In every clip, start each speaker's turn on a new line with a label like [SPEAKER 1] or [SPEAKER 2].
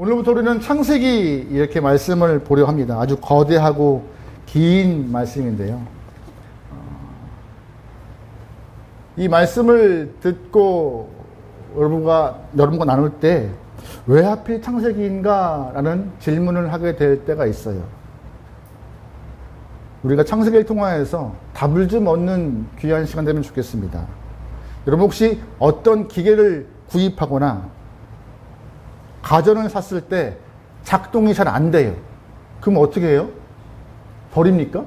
[SPEAKER 1] 오늘부터 우리는 창세기 이렇게 말씀을 보려 합니다. 아주 거대하고 긴 말씀인데요. 이 말씀을 듣고 여러분과 나눌 때 왜 하필 창세기인가 라는 질문을 하게 될 때가 있어요. 우리가 창세기를 통하여서 답을 좀 얻는 귀한 시간 되면 좋겠습니다. 여러분 혹시 어떤 기계를 구입하거나 가전을 샀을 때 작동이 잘 안 돼요. 그럼 어떻게 해요? 버립니까?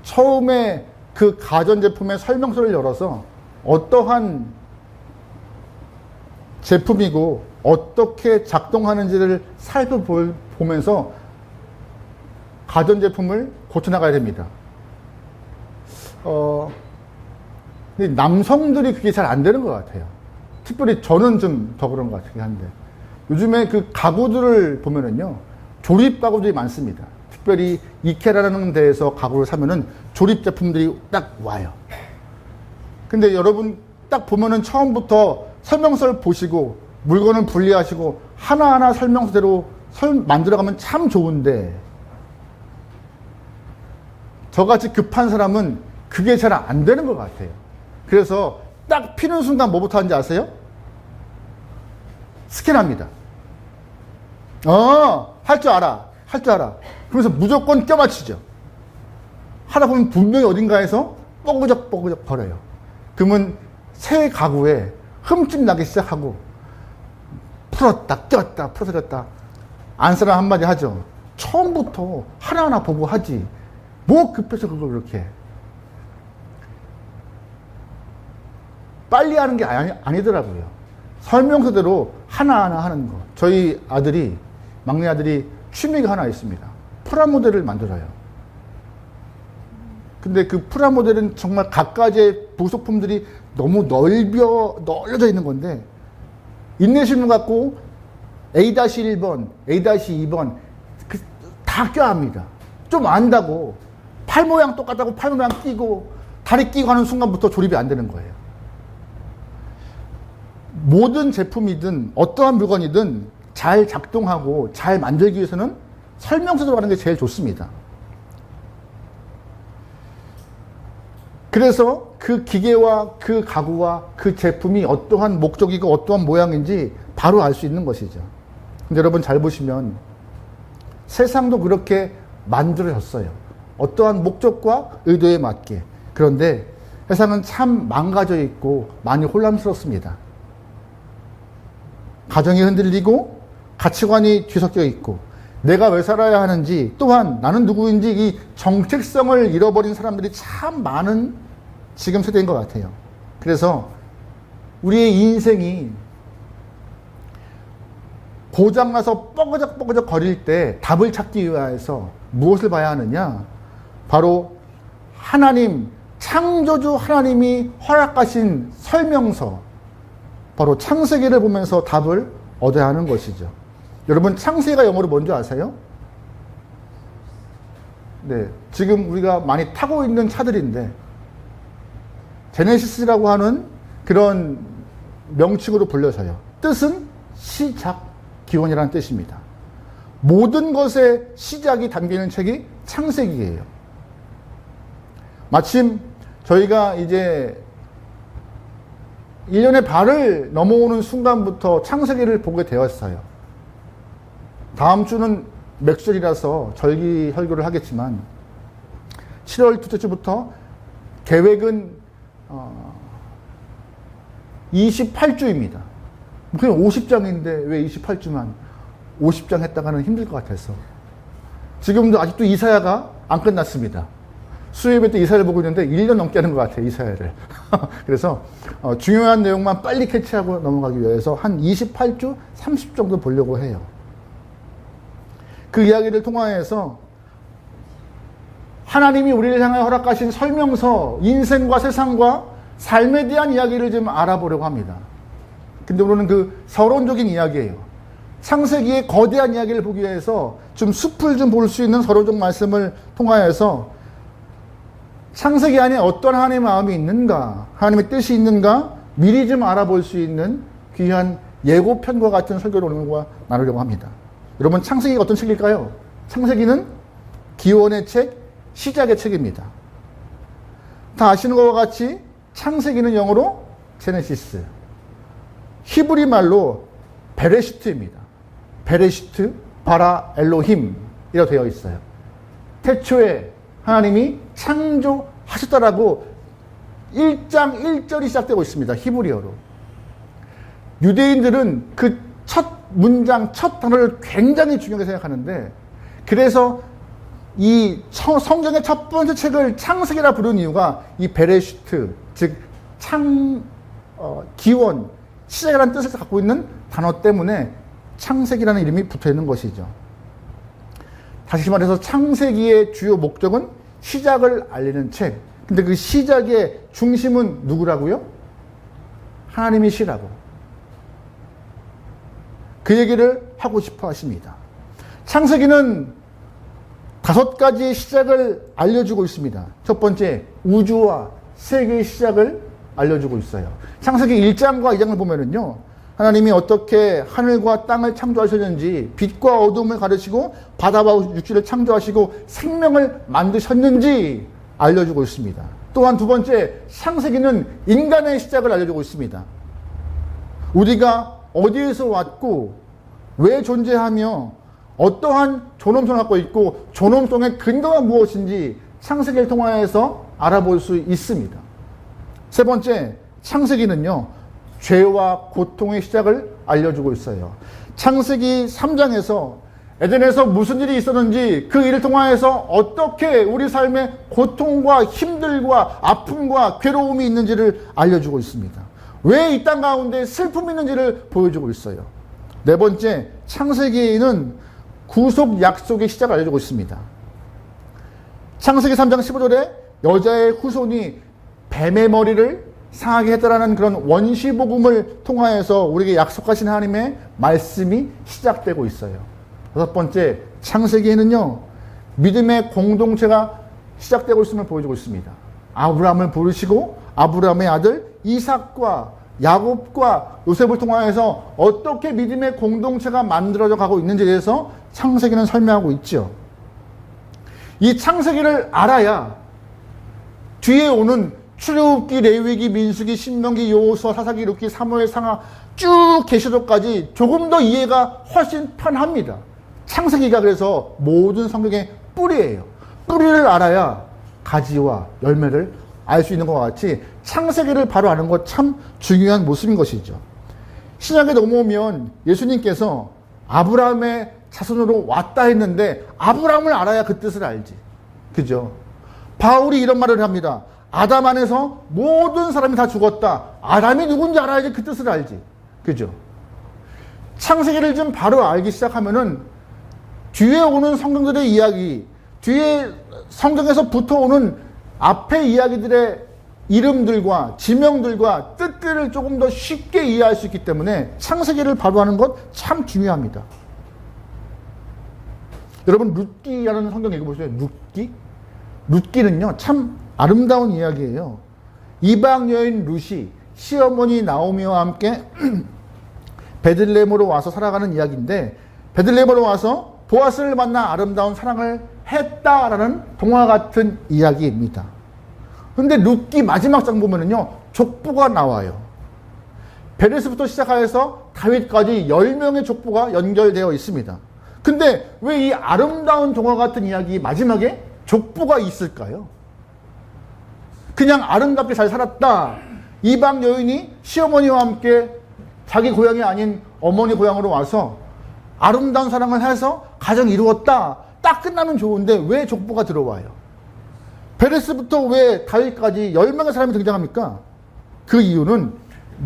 [SPEAKER 1] 처음에 그 가전제품의 설명서를 열어서 어떠한 제품이고 어떻게 작동하는지를 살펴보면서 가전제품을 고쳐나가야 됩니다. 근데 남성들이 그게 잘 안 되는 것 같아요. 특별히 저는 좀 더 그런 것 같긴 한데 요즘에 그 가구들을 보면은요 조립 가구들이 많습니다. 특별히 이케라라는 데에서 가구를 사면은 조립 제품들이 딱 와요. 근데 여러분 딱 보면은 처음부터 설명서를 보시고 물건을 분리하시고 하나하나 설명서대로 만들어가면 참 좋은데 저같이 급한 사람은 그게 잘 안 되는 것 같아요. 그래서 딱 피는 순간 뭐부터 하는지 아세요? 스캔합니다. 할 줄 알아. 할 줄 알아. 그러면서 무조건 껴맞추죠. 하다 보면 분명히 어딘가에서 뻐그적 버려요. 그러면 새 가구에 흠집 나기 시작하고 풀었다 꼈다 풀어졌다. 안 사람 한마디 하죠. 처음부터 하나하나 보고 하지. 뭐 급해서 그걸 그렇게 해. 빨리 하는 게 아니더라고요. 설명서대로 하나하나 하는 거. 저희 아들이, 막내 아들이 취미가 하나 있습니다. 프라모델을 만들어요. 근데 그 프라모델은 정말 각가지의 부속품들이 너무 널려져 있는 건데, 인내심을 갖고 A-1번, A-2번, 다 껴합니다. 좀 안다고. 팔 모양 똑같다고 팔 모양 끼고, 다리 끼고 하는 순간부터 조립이 안 되는 거예요. 모든 제품이든 어떠한 물건이든 잘 작동하고 잘 만들기 위해서는 설명서로 하는 게 제일 좋습니다. 그래서 그 기계와 그 가구와 그 제품이 어떠한 목적이고 어떠한 모양인지 바로 알 수 있는 것이죠. 근데 여러분 잘 보시면 세상도 그렇게 만들어졌어요. 어떠한 목적과 의도에 맞게. 그런데 세상은 참 망가져 있고 많이 혼란스럽습니다. 가정이 흔들리고 가치관이 뒤섞여 있고 내가 왜 살아야 하는지 또한 나는 누구인지 이 정체성을 잃어버린 사람들이 참 많은 지금 세대인 것 같아요. 그래서 우리의 인생이 고장나서 뻐그적 거릴 때 답을 찾기 위해서 무엇을 봐야 하느냐? 바로 하나님, 창조주 하나님이 허락하신 설명서, 바로 창세기를 보면서 답을 얻어야 하는 것이죠. 여러분 창세기가 영어로 뭔지 아세요? 네, 지금 우리가 많이 타고 있는 차들인데 제네시스라고 하는 그런 명칭으로 불려서요. 뜻은 시작, 기원이라는 뜻입니다. 모든 것의 시작이 담기는 책이 창세기예요. 마침 저희가 이제 1년의 반을 넘어오는 순간부터 창세기를 보게 되었어요. 다음 주는 맥절이라서 절기 설교를 하겠지만 7월 둘째 주부터 계획은 28주입니다. 그냥 50장인데 왜 28주만 50장 했다가는 힘들 것 같아서 지금도 아직도 이사야가 안 끝났습니다. 수요일에 때 이사야를 보고 있는데 1년 넘게 하는 것 같아요, 이사야를. 그래서 중요한 내용만 빨리 캐치하고 넘어가기 위해서 한 28주, 30 정도 보려고 해요. 그 이야기를 통하여서 하나님이 우리를 향해 허락하신 설명서, 인생과 세상과 삶에 대한 이야기를 좀 알아보려고 합니다. 근데 오늘은 그 서론적인 이야기예요. 창세기의 거대한 이야기를 보기 위해서 좀 숲을 좀 볼 수 있는 서론적 말씀을 통하여서 창세기 안에 어떤 하나님의 마음이 있는가, 하나님의 뜻이 있는가 미리 좀 알아볼 수 있는 귀한 예고편과 같은 설교를 오늘과 나누려고 합니다. 여러분, 창세기가 어떤 책일까요? 창세기는 기원의 책, 시작의 책입니다. 다 아시는 것과 같이 창세기는 영어로 제네시스, 히브리 말로 베레시트입니다. 베레시트 바라 엘로힘이라고 되어 있어요. 태초에 하나님이 창조하셨다라고 1장 1절이 시작되고 있습니다. 히브리어로. 유대인들은 그 첫 문장, 첫 단어를 굉장히 중요하게 생각하는데, 그래서 이 성경의 첫 번째 책을 창세기라 부르는 이유가 이 베레시트, 즉 기원, 시작이라는 뜻을 갖고 있는 단어 때문에 창세기라는 이름이 붙어 있는 것이죠. 다시 말해서 창세기의 주요 목적은 시작을 알리는 책. 근데 그 시작의 중심은 누구라고요? 하나님이시라고. 그 얘기를 하고 싶어 하십니다. 창세기는 5가지의 시작을 알려주고 있습니다. 첫 번째, 우주와 세계의 시작을 알려주고 있어요. 창세기 1장과 2장을 보면은요, 하나님이 어떻게 하늘과 땅을 창조하셨는지, 빛과 어둠을 가르시고 바다와 육지를 창조하시고 생명을 만드셨는지 알려주고 있습니다. 또한 두 번째, 창세기는 인간의 시작을 알려주고 있습니다. 우리가 어디에서 왔고 왜 존재하며 어떠한 존엄성을 갖고 있고 존엄성의 근거가 무엇인지 창세기를 통하여서 알아볼 수 있습니다. 세 번째, 창세기는요, 죄와 고통의 시작을 알려주고 있어요. 창세기 3장에서 에덴에서 무슨 일이 있었는지, 그 일을 통하여서 어떻게 우리 삶에 고통과 힘들과 아픔과 괴로움이 있는지를 알려주고 있습니다. 왜 이 땅 가운데 슬픔이 있는지를 보여주고 있어요. 네 번째, 창세기는 구속 약속의 시작을 알려주고 있습니다. 창세기 3장 15절에 여자의 후손이 뱀의 머리를 상하게 했다라는 그런 원시복음을 통하여서 우리에게 약속하신 하나님의 말씀이 시작되고 있어요. 다섯 번째, 창세기에는요, 믿음의 공동체가 시작되고 있음을 보여주고 있습니다. 아브라함을 부르시고 아브라함의 아들 이삭과 야곱과 요셉을 통하여서 어떻게 믿음의 공동체가 만들어져 가고 있는지에 대해서 창세기는 설명하고 있죠. 이 창세기를 알아야 뒤에 오는 출애굽기, 레위기, 민수기, 신명기, 여호수아, 사사기, 룻기, 사무엘, 상하 쭉 계시록까지 조금 더 이해가 훨씬 편합니다. 창세기가 그래서 모든 성경의 뿌리예요. 뿌리를 알아야 가지와 열매를 알 수 있는 것과 같이 창세기를 바로 아는 것 참 중요한 모습인 것이죠. 신약에 넘어오면 예수님께서 아브라함의 자손으로 왔다 했는데 아브라함을 알아야 그 뜻을 알지. 그죠? 바울이 이런 말을 합니다. 아담 안에서 모든 사람이 다 죽었다. 아담이 누군지 알아야지 그 뜻을 알지. 그죠? 창세기를 좀 바로 알기 시작하면은 뒤에 오는 성경들의 이야기, 뒤에 성경에서 붙어오는 앞의 이야기들의 이름들과 지명들과 뜻들을 조금 더 쉽게 이해할 수 있기 때문에 창세기를 바로 아는 것 참 중요합니다. 여러분, 룻기라는 성경 읽어보세요. 룻기? 룻기는요, 참 아름다운 이야기예요. 이방 여인 룻이 시어머니 나오미와 함께 베들레헴으로 와서 살아가는 이야기인데, 베들레헴으로 와서 보아스를 만나 아름다운 사랑을 했다라는 동화 같은 이야기입니다. 근데 룻기 마지막 장 보면은요, 족보가 나와요. 베레스부터 시작하여서 다윗까지 10명의 족보가 연결되어 있습니다. 근데 왜 이 아름다운 동화 같은 이야기 마지막에 족보가 있을까요? 그냥 아름답게 잘 살았다. 이방 여인이 시어머니와 함께 자기 고향이 아닌 어머니 고향으로 와서 아름다운 사랑을 해서 가정을 이루었다. 딱 끝나면 좋은데 왜 족보가 들어와요? 베레스부터 왜 다윗까지 10명의 사람이 등장합니까? 그 이유는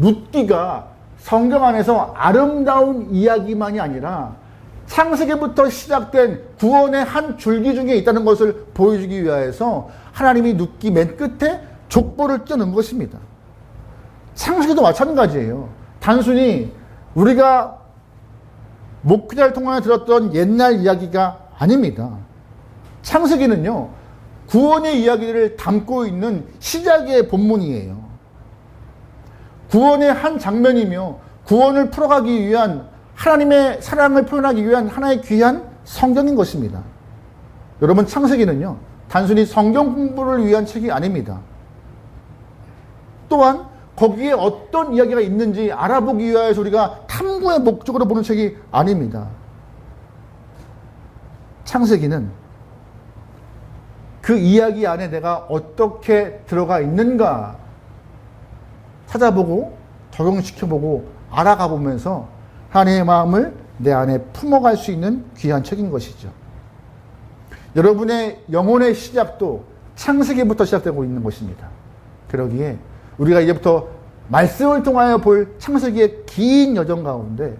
[SPEAKER 1] 룻기가 성경 안에서 아름다운 이야기만이 아니라 창세기부터 시작된 구원의 한 줄기 중에 있다는 것을 보여주기 위하여서 하나님이 룻기 맨 끝에 족보를 떼어놓은 것입니다. 창세기도 마찬가지예요. 단순히 우리가 목회자를 통하여 들었던 옛날 이야기가 아닙니다. 창세기는요, 구원의 이야기를 담고 있는 시작의 본문이에요. 구원의 한 장면이며 구원을 풀어가기 위한 하나님의 사랑을 표현하기 위한 하나의 귀한 성경인 것입니다. 여러분, 창세기는요, 단순히 성경 공부를 위한 책이 아닙니다. 또한 거기에 어떤 이야기가 있는지 알아보기 위해서 우리가 탐구의 목적으로 보는 책이 아닙니다. 창세기는 그 이야기 안에 내가 어떻게 들어가 있는가 찾아보고 적용시켜보고 알아가 보면서 하나님의 마음을 내 안에 품어갈 수 있는 귀한 책인 것이죠. 여러분의 영혼의 시작도 창세기부터 시작되고 있는 것입니다. 그러기에 우리가 이제부터 말씀을 통하여 볼 창세기의 긴 여정 가운데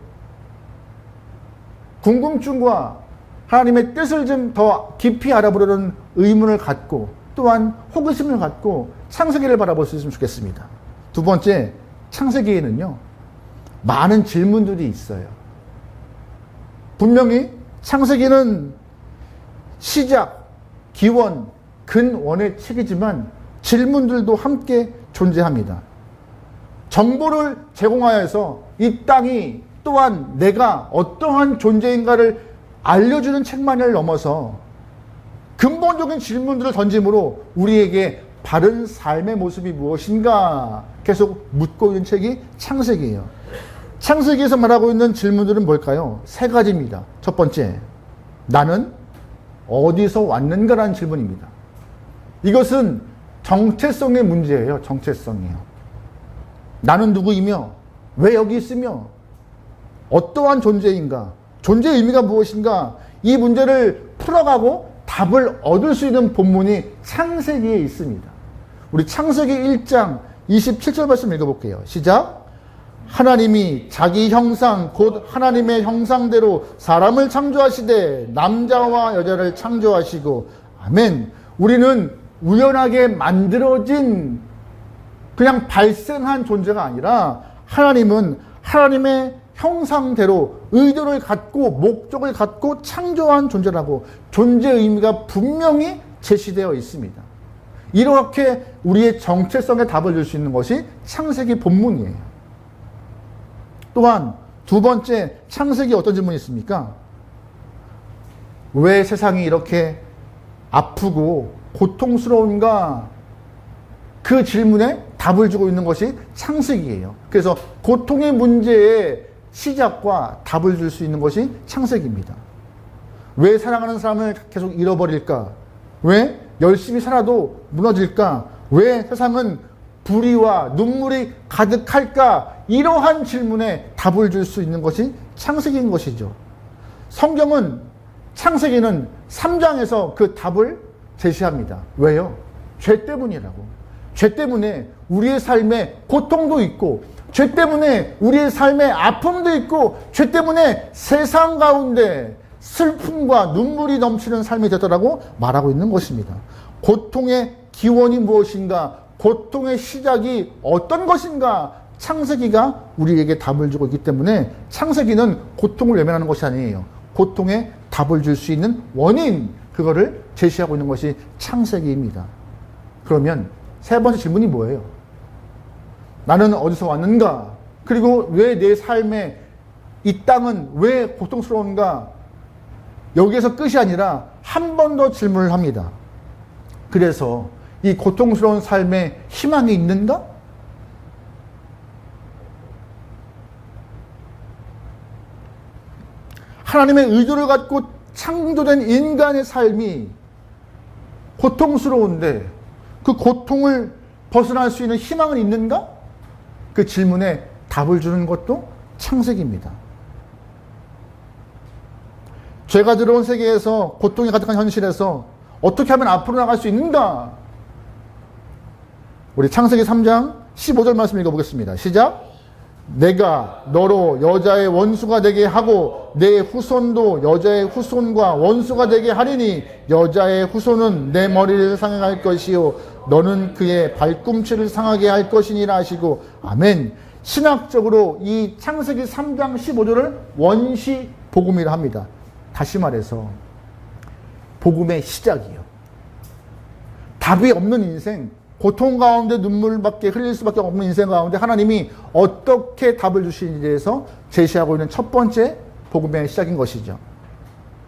[SPEAKER 1] 궁금증과 하나님의 뜻을 좀 더 깊이 알아보려는 의문을 갖고 또한 호기심을 갖고 창세기를 바라볼 수 있으면 좋겠습니다. 두 번째, 창세기에는요, 많은 질문들이 있어요. 분명히 창세기는 시작, 기원, 근원의 책이지만 질문들도 함께 존재합니다. 정보를 제공하여서 이 땅이 또한 내가 어떠한 존재인가를 알려주는 책만을 넘어서 근본적인 질문들을 던짐으로 우리에게 바른 삶의 모습이 무엇인가 계속 묻고 있는 책이 창세기예요. 창세기에서 말하고 있는 질문들은 뭘까요? 세 가지입니다. 첫 번째, 나는 어디서 왔는가라는 질문입니다. 이것은 정체성의 문제예요. 정체성이에요. 나는 누구이며 왜 여기 있으며 어떠한 존재인가, 존재의 의미가 무엇인가, 이 문제를 풀어가고 답을 얻을 수 있는 본문이 창세기에 있습니다. 우리 창세기 1장 27절 말씀 읽어볼게요. 시작. 하나님이 자기 형상 곧 하나님의 형상대로 사람을 창조하시되 남자와 여자를 창조하시고. 아멘. 우리는 우연하게 만들어진 그냥 발생한 존재가 아니라 하나님은 하나님의 형상대로 의도를 갖고 목적을 갖고 창조한 존재라고 존재의 의미가 분명히 제시되어 있습니다. 이렇게 우리의 정체성에 답을 줄 수 있는 것이 창세기 본문이에요. 또한 두 번째, 창세기 어떤 질문이 있습니까? 왜 세상이 이렇게 아프고 고통스러운가? 그 질문에 답을 주고 있는 것이 창세기예요. 그래서 고통의 문제에 시작과 답을 줄 수 있는 것이 창세기입니다. 왜 사랑하는 사람을 계속 잃어버릴까? 왜 열심히 살아도 무너질까? 왜 세상은 불의와 눈물이 가득할까? 이러한 질문에 답을 줄 수 있는 것이 창세기인 것이죠. 성경은 창세기는 3장에서 그 답을 제시합니다. 왜요? 죄 때문이라고. 죄 때문에 우리의 삶에 고통도 있고, 죄 때문에 우리의 삶에 아픔도 있고, 죄 때문에 세상 가운데 슬픔과 눈물이 넘치는 삶이 되더라고 말하고 있는 것입니다. 고통의 기원이 무엇인가, 고통의 시작이 어떤 것인가, 창세기가 우리에게 답을 주고 있기 때문에 창세기는 고통을 외면하는 것이 아니에요. 고통에 답을 줄 수 있는 원인, 그거를 제시하고 있는 것이 창세기입니다. 그러면 세 번째 질문이 뭐예요? 나는 어디서 왔는가? 그리고 왜 내 삶에 이 땅은 왜 고통스러운가? 여기에서 끝이 아니라 한 번 더 질문을 합니다. 그래서 이 고통스러운 삶에 희망이 있는가? 하나님의 의도를 갖고 창조된 인간의 삶이 고통스러운데 그 고통을 벗어날 수 있는 희망은 있는가? 그 질문에 답을 주는 것도 창세기입니다. 죄가 들어온 세계에서 고통이 가득한 현실에서 어떻게 하면 앞으로 나갈 수 있는가? 우리 창세기 3장 15절 말씀 읽어보겠습니다. 시작. 내가 너로 여자의 원수가 되게 하고 내 후손도 여자의 후손과 원수가 되게 하리니 여자의 후손은 내 머리를 상할 것이요 너는 그의 발꿈치를 상하게 할 것이니라 하시고. 아멘. 신학적으로 이 창세기 3장 15절을 원시 복음이라 합니다. 다시 말해서 복음의 시작이요. 답이 없는 인생, 고통 가운데 눈물밖에 흘릴 수밖에 없는 인생 가운데 하나님이 어떻게 답을 주시는지에 대해서 제시하고 있는 첫 번째 복음의 시작인 것이죠.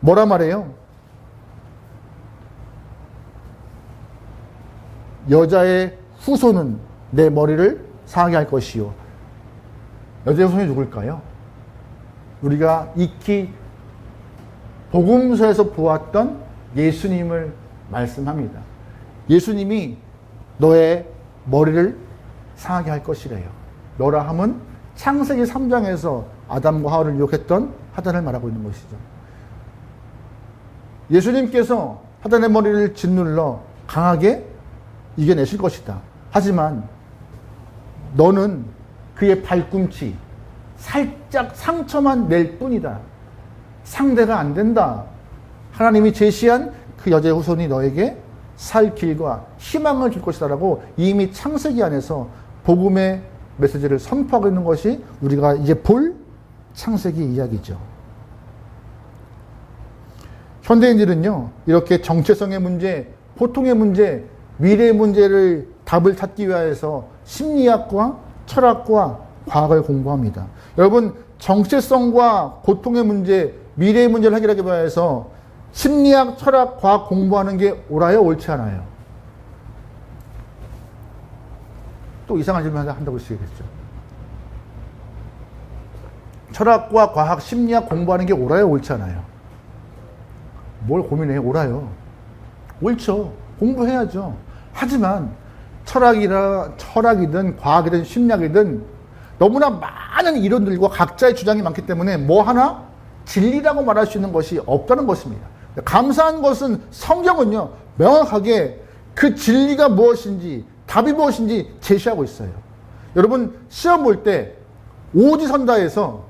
[SPEAKER 1] 뭐라 말해요? 여자의 후손은 내 머리를 상하게 할 것이요. 여자의 후손이 누굴까요? 우리가 익히 복음서에서 보았던 예수님을 말씀합니다. 예수님이 너의 머리를 상하게 할 것이래요. 너라 함은 창세기 3장에서 아담과 하와를 유혹했던 하단을 말하고 있는 것이죠. 예수님께서 하단의 머리를 짓눌러 강하게 이겨내실 것이다. 하지만 너는 그의 발꿈치 살짝 상처만 낼 뿐이다. 상대가 안 된다. 하나님이 제시한 그 여자의 후손이 너에게 살 길과 희망을 줄 것이다 라고 이미 창세기 안에서 복음의 메시지를 선포하고 있는 것이 우리가 이제 볼 창세기 이야기죠. 현대인들은요, 이렇게 정체성의 문제, 보통의 문제, 미래의 문제를 답을 찾기 위해서 심리학과 철학과 과학을 공부합니다. 여러분, 정체성과 고통의 문제, 미래의 문제를 해결하기 위해서 심리학, 철학, 과학 공부하는 게 옳아요? 옳지 않아요? 또 이상한 질문 한다고 하시겠죠. 철학과 과학, 심리학 공부하는 게 옳아요? 옳지 않아요? 뭘 고민해요? 옳아요. 옳죠. 공부해야죠. 하지만 철학이든 과학이든 심리학이든 너무나 많은 이론들과 각자의 주장이 많기 때문에 뭐 하나 진리라고 말할 수 있는 것이 없다는 것입니다. 감사한 것은 성경은요, 명확하게 그 진리가 무엇인지, 답이 무엇인지 제시하고 있어요. 여러분, 시험 볼 때 오지선다에서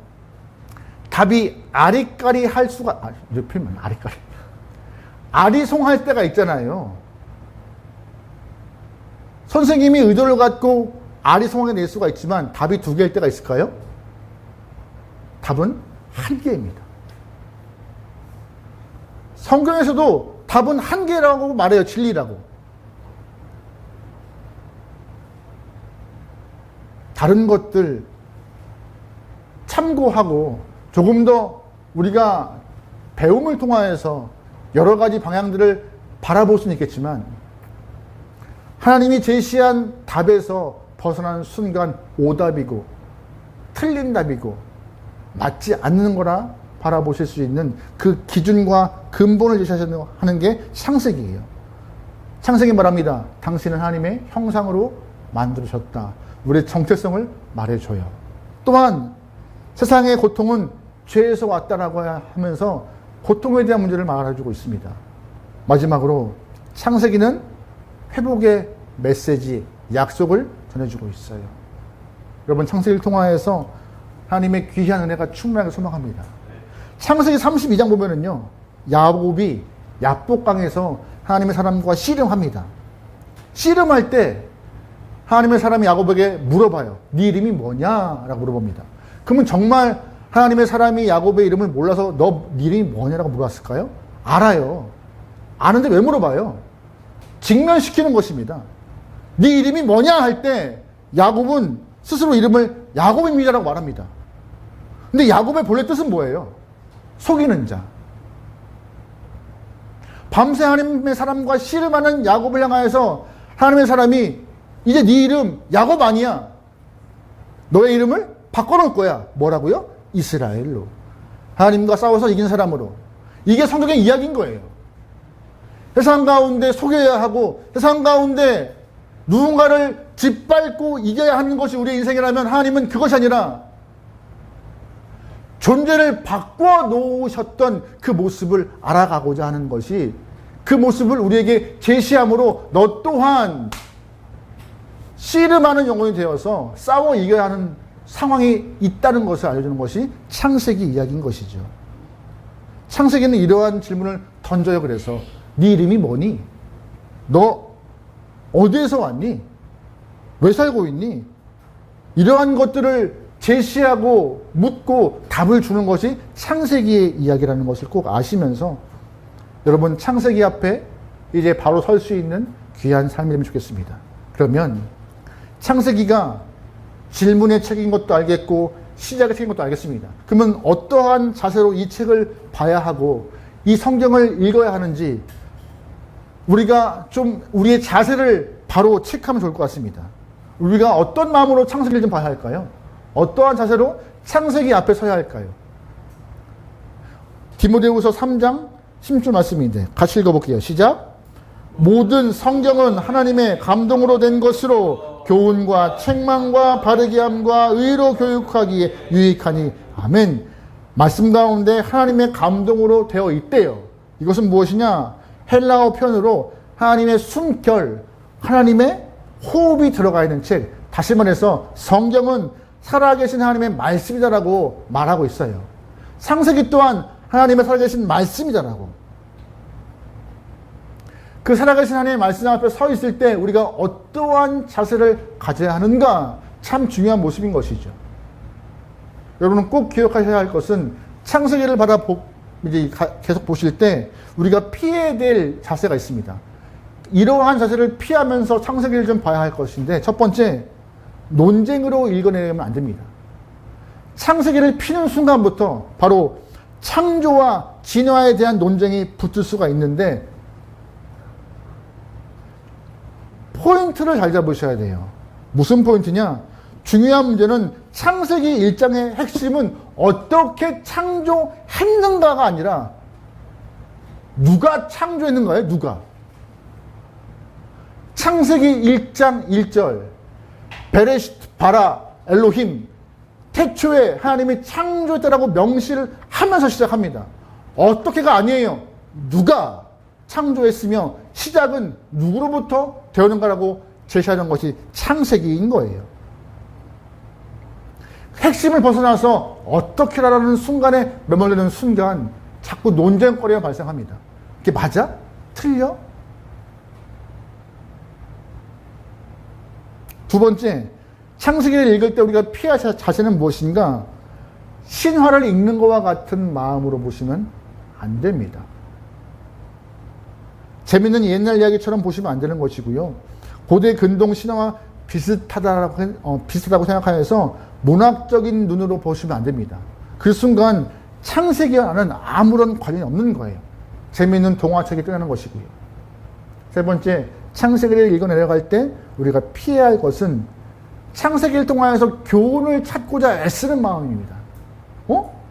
[SPEAKER 1] 답이 아리까리 할 수가, 이렇게 표현하면 아리까리. 아리송할 때가 있잖아요. 선생님이 의도를 갖고 아리송하게 낼 수가 있지만 답이 두 개일 때가 있을까요? 답은 한 개입니다. 성경에서도 답은 한 개라고 말해요. 진리라고. 다른 것들 참고하고 조금 더 우리가 배움을 통하여서 여러 가지 방향들을 바라볼 수는 있겠지만 하나님이 제시한 답에서 벗어나는 순간 오답이고 틀린 답이고 맞지 않는 거라 바라보실 수 있는 그 기준과 근본을 제시하는 게 창세기예요. 창세기 말합니다. 당신은 하나님의 형상으로 만들어졌다. 우리의 정체성을 말해줘요. 또한 세상의 고통은 죄에서 왔다라고 하면서 고통에 대한 문제를 말해주고 있습니다. 마지막으로 창세기는 회복의 메시지, 약속을 전해주고 있어요. 여러분, 창세기를 통하여서 하나님의 귀한 은혜가 충만하게 소망합니다. 창세기 32장 보면은요, 야곱이 야복강에서 하나님의 사람과 씨름합니다. 씨름할 때 하나님의 사람이 야곱에게 물어봐요. 네 이름이 뭐냐? 라고 물어봅니다. 그러면 정말 하나님의 사람이 야곱의 이름을 몰라서 네 이름이 뭐냐라고 물어봤을까요? 알아요. 아는데 왜 물어봐요? 직면시키는 것입니다. 네 이름이 뭐냐 할 때 야곱은 스스로 이름을 야곱입니다라고 말합니다. 근데 야곱의 본래 뜻은 뭐예요? 속이는 자. 밤새 하나님의 사람과 씨름하는 야곱을 향하여서 하나님의 사람이 이제 네 이름 야곱 아니야. 너의 이름을 바꿔놓을 거야. 뭐라고요? 이스라엘로. 하나님과 싸워서 이긴 사람으로. 이게 성경의 이야기인 거예요. 세상 가운데 속여야 하고 세상 가운데 누군가를 짓밟고 이겨야 하는 것이 우리의 인생이라면 하나님은 그것이 아니라 존재를 바꿔 놓으셨던 그 모습을 알아가고자 하는 것이 그 모습을 우리에게 제시함으로 너 또한 씨름하는 영혼이 되어서 싸워 이겨야 하는 상황이 있다는 것을 알려주는 것이 창세기 이야기인 것이죠. 창세기는 이러한 질문을 던져요. 그래서 네 이름이 뭐니? 너 어디에서 왔니? 왜 살고 있니? 이러한 것들을 제시하고 묻고 답을 주는 것이 창세기의 이야기라는 것을 꼭 아시면서 여러분 창세기 앞에 이제 바로 설 수 있는 귀한 삶이 되면 좋겠습니다. 그러면 창세기가 질문의 책인 것도 알겠고 시작의 책인 것도 알겠습니다. 그러면 어떠한 자세로 이 책을 봐야 하고 이 성경을 읽어야 하는지 우리가 좀 우리의 자세를 바로 체크하면 좋을 것 같습니다. 우리가 어떤 마음으로 창세기를 좀 봐야 할까요? 어떠한 자세로 창세기 앞에 서야 할까요? 디모데후서 3장 16절 말씀인데 같이 읽어볼게요. 시작. 모든 성경은 하나님의 감동으로 된 것으로 교훈과 책망과 바르게 함과 의로 교육하기에 유익하니 아멘. 말씀 가운데 하나님의 감동으로 되어 있대요. 이것은 무엇이냐? 헬라어 표현으로 하나님의 숨결, 하나님의 호흡이 들어가 있는 책. 다시 말해서 성경은 살아계신 하나님의 말씀이다라고 말하고 있어요. 창세기 또한 하나님의 살아계신 말씀이다라고. 그 살아계신 하나님의 말씀 앞에 서 있을 때 우리가 어떠한 자세를 가져야 하는가 참 중요한 모습인 것이죠. 여러분은 꼭 기억하셔야 할 것은 창세기를 이제 계속 보실 때 우리가 피해야 될 자세가 있습니다. 이러한 자세를 피하면서 창세기를 좀 봐야 할 것인데 첫 번째, 논쟁으로 읽어내면 안 됩니다. 창세기를 피는 순간부터 바로 창조와 진화에 대한 논쟁이 붙을 수가 있는데 포인트를 잘 잡으셔야 돼요. 무슨 포인트냐? 중요한 문제는 창세기 1장의 핵심은 어떻게 창조했는가가 아니라 누가 창조했는가예요? 누가? 창세기 1장 1절 베레시트 바라 엘로힘 태초에 하나님이 창조했다라고 명시를 하면서 시작합니다. 어떻게가 아니에요. 누가 창조했으며 시작은 누구로부터 되었는가라고 제시하는 것이 창세기인 거예요. 핵심을 벗어나서 어떻게라는 순간에 매몰되는 순간 자꾸 논쟁거리가 발생합니다. 이게 맞아? 틀려? 두 번째, 창세기를 읽을 때 우리가 피할 자세는 무엇인가? 신화를 읽는 것과 같은 마음으로 보시면 안 됩니다. 재밌는 옛날 이야기처럼 보시면 안 되는 것이고요. 고대 근동 신화와 비슷하다고 생각하여서 문학적인 눈으로 보시면 안 됩니다. 그 순간 창세기와 나는 아무런 관련이 없는 거예요. 재미있는 동화책이 끝나는 것이고요. 세 번째, 창세기를 읽어 내려갈 때 우리가 피해야 할 것은 창세기를 통하여서 교훈을 찾고자 애쓰는 마음입니다.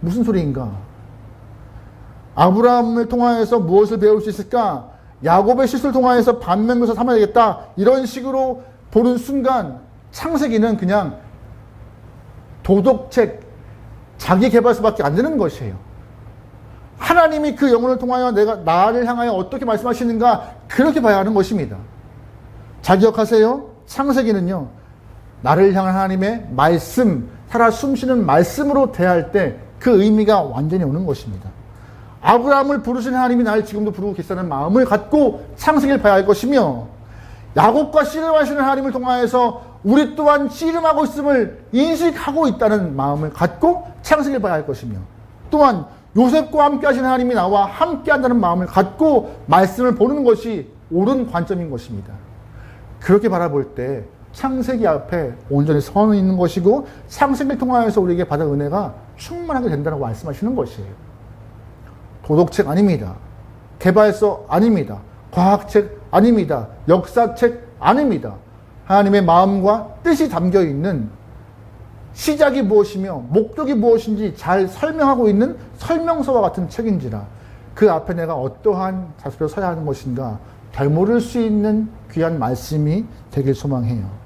[SPEAKER 1] 무슨 소리인가? 아브라함을 통하여서 무엇을 배울 수 있을까? 야곱의 실수를 통하여서 반면교사 삼아야 되겠다. 이런 식으로 보는 순간 창세기는 그냥 도덕책, 자기개발서밖에 안 되는 것이에요. 하나님이 그 영혼을 통하여 나를 향하여 어떻게 말씀하시는가 그렇게 봐야 하는 것입니다. 잘 기억하세요. 창세기는요. 나를 향한 하나님의 말씀, 살아 숨쉬는 말씀으로 대할 때 그 의미가 완전히 오는 것입니다. 아브라함을 부르신 하나님이 나를 지금도 부르고 계시다는 마음을 갖고 창세기를 봐야 할 것이며 야곱과 씨름하시는 하나님을 통하여서 우리 또한 씨름하고 있음을 인식하고 있다는 마음을 갖고 창세기를 봐야 할 것이며 또한 요셉과 함께 하시는 하나님이 나와 함께 한다는 마음을 갖고 말씀을 보는 것이 옳은 관점인 것입니다. 그렇게 바라볼 때 창세기 앞에 온전히 서 있는 것이고 창세기를 통하여서 우리에게 받은 은혜가 충만하게 된다고 말씀하시는 것이에요. 도덕책 아닙니다. 개발서 아닙니다. 과학책 아닙니다. 역사책 아닙니다. 하나님의 마음과 뜻이 담겨있는 시작이 무엇이며 목적이 무엇인지 잘 설명하고 있는 설명서와 같은 책인지라 그 앞에 내가 어떠한 자세로 서야 하는 것인가 되물을 수 있는 귀한 말씀이 되길 소망해요.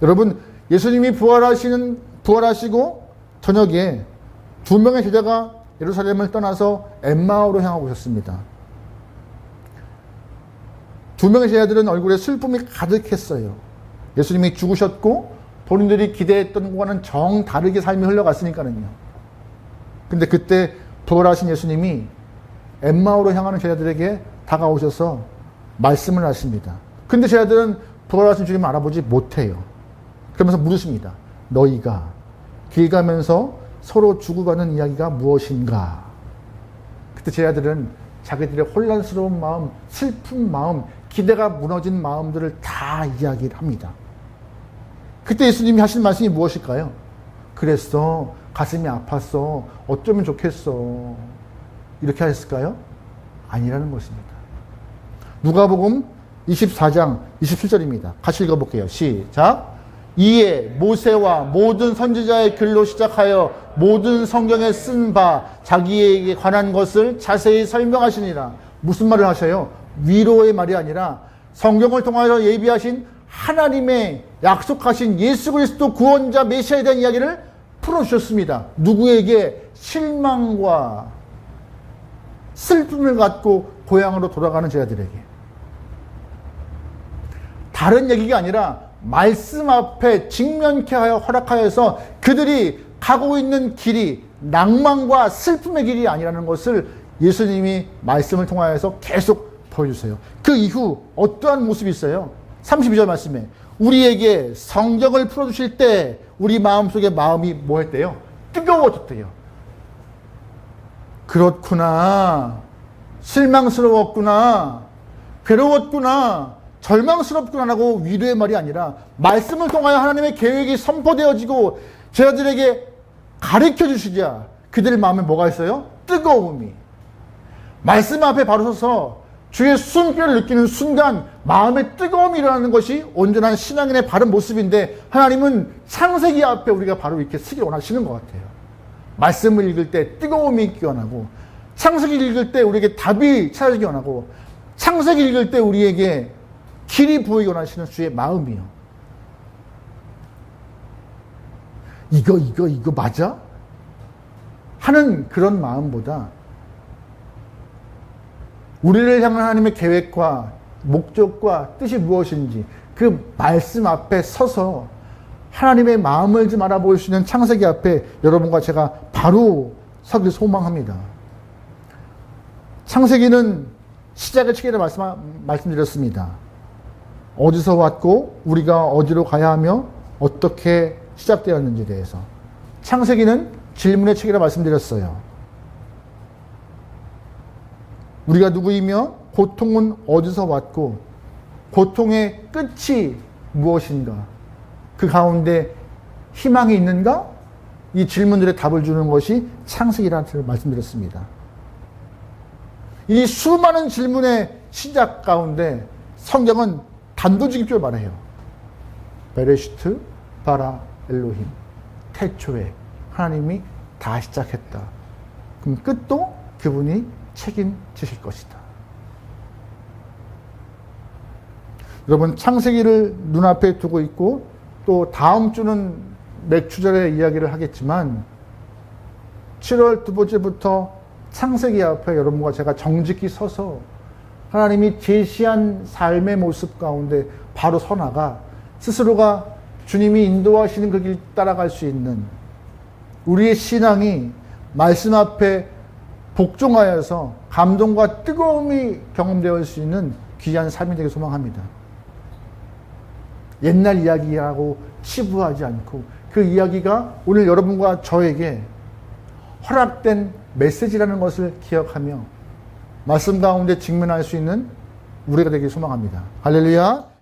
[SPEAKER 1] 여러분, 예수님이 부활하시고 저녁에 2명의 제자가 예루살렘을 떠나서 엠마오로 향하고 오셨습니다. 2명의 제자들은 얼굴에 슬픔이 가득했어요. 예수님이 죽으셨고 본인들이 기대했던 것과는 정다르게 삶이 흘러갔으니까요. 근데 그때 부활하신 예수님이 엠마오로 향하는 제자들에게 다가오셔서 말씀을 하십니다. 근데 제자들은 부활하신 주님을 알아보지 못해요. 그러면서 물으십니다. 너희가 길 가면서 서로 주고가는 이야기가 무엇인가? 그때 제자들은 자기들의 혼란스러운 마음, 슬픈 마음, 기대가 무너진 마음들을 다 이야기를 합니다. 그때 예수님이 하신 말씀이 무엇일까요? 그랬어. 가슴이 아팠어. 어쩌면 좋겠어. 이렇게 하셨을까요? 아니라는 것입니다. 누가복음 24장 27절입니다. 같이 읽어볼게요. 시작. 이에 모세와 모든 선지자의 글로 시작하여 모든 성경에 쓴 바 자기에게 관한 것을 자세히 설명하시니라. 무슨 말을 하셔요? 위로의 말이 아니라 성경을 통하여 예비하신 하나님의 약속하신 예수 그리스도 구원자 메시아에 대한 이야기를 풀어주셨습니다. 누구에게? 실망과 슬픔을 갖고 고향으로 돌아가는 제자들에게. 다른 얘기가 아니라 말씀 앞에 직면케 하여 허락하여서 그들이 가고 있는 길이 낭만과 슬픔의 길이 아니라는 것을 예수님이 말씀을 통하여서 계속 보여주세요. 그 이후 어떠한 모습이 있어요? 32절 말씀에 우리에게 성경을 풀어주실 때 우리 마음속에 마음이 뭐 했대요? 뜨거워졌대요. 그렇구나. 실망스러웠구나. 괴로웠구나. 절망스럽구나라고 위로의 말이 아니라 말씀을 통하여 하나님의 계획이 선포되어지고 제자들에게 가르쳐 주시자 그들의 마음에 뭐가 있어요? 뜨거움이. 말씀 앞에 바로 서서 주의 숨결을 느끼는 순간 마음의 뜨거움이 일어나는 것이 온전한 신앙인의 바른 모습인데 하나님은 창세기 앞에 우리가 바로 이렇게 쓰길 원하시는 것 같아요. 말씀을 읽을 때 뜨거움이 있기 원하고 창세기 읽을 때 우리에게 답이 찾아지기 원하고 창세기 읽을 때 우리에게 길이 보이기 원하시는 주의 마음이요. 이거 맞아? 하는 그런 마음보다 우리를 향한 하나님의 계획과 목적과 뜻이 무엇인지 그 말씀 앞에 서서 하나님의 마음을 좀 알아볼 수 있는 창세기 앞에 여러분과 제가 바로 서길 소망합니다. 창세기는 시작의 책이라 말씀드렸습니다. 어디서 왔고 우리가 어디로 가야 하며 어떻게 시작되었는지에 대해서. 창세기는 질문의 책이라 말씀드렸어요. 우리가 누구이며 고통은 어디서 왔고 고통의 끝이 무엇인가? 그 가운데 희망이 있는가? 이 질문들의 답을 주는 것이 창세기라는 것을 말씀드렸습니다. 이 수많은 질문의 시작 가운데 성경은 단도직입적으로 말해요. 베레시트 바라 엘로힘. 태초에 하나님이 다 시작했다. 그럼 끝도 그분이 책임지실 것이다. 여러분 창세기를 눈앞에 두고 있고 또 다음 주는 맥추절의 이야기를 하겠지만 7월 두 번째부터 창세기 앞에 여러분과 제가 정직히 서서 하나님이 제시한 삶의 모습 가운데 바로 서나가 스스로가 주님이 인도하시는 그 길 따라갈 수 있는 우리의 신앙이 말씀 앞에 복종하여서 감동과 뜨거움이 경험되어 수 있는 귀한 삶이 되길 소망합니다. 옛날 이야기하고 치부하지 않고 그 이야기가 오늘 여러분과 저에게 허락된 메시지라는 것을 기억하며 말씀 가운데 직면할 수 있는 우리가 되길 소망합니다. 할렐루야.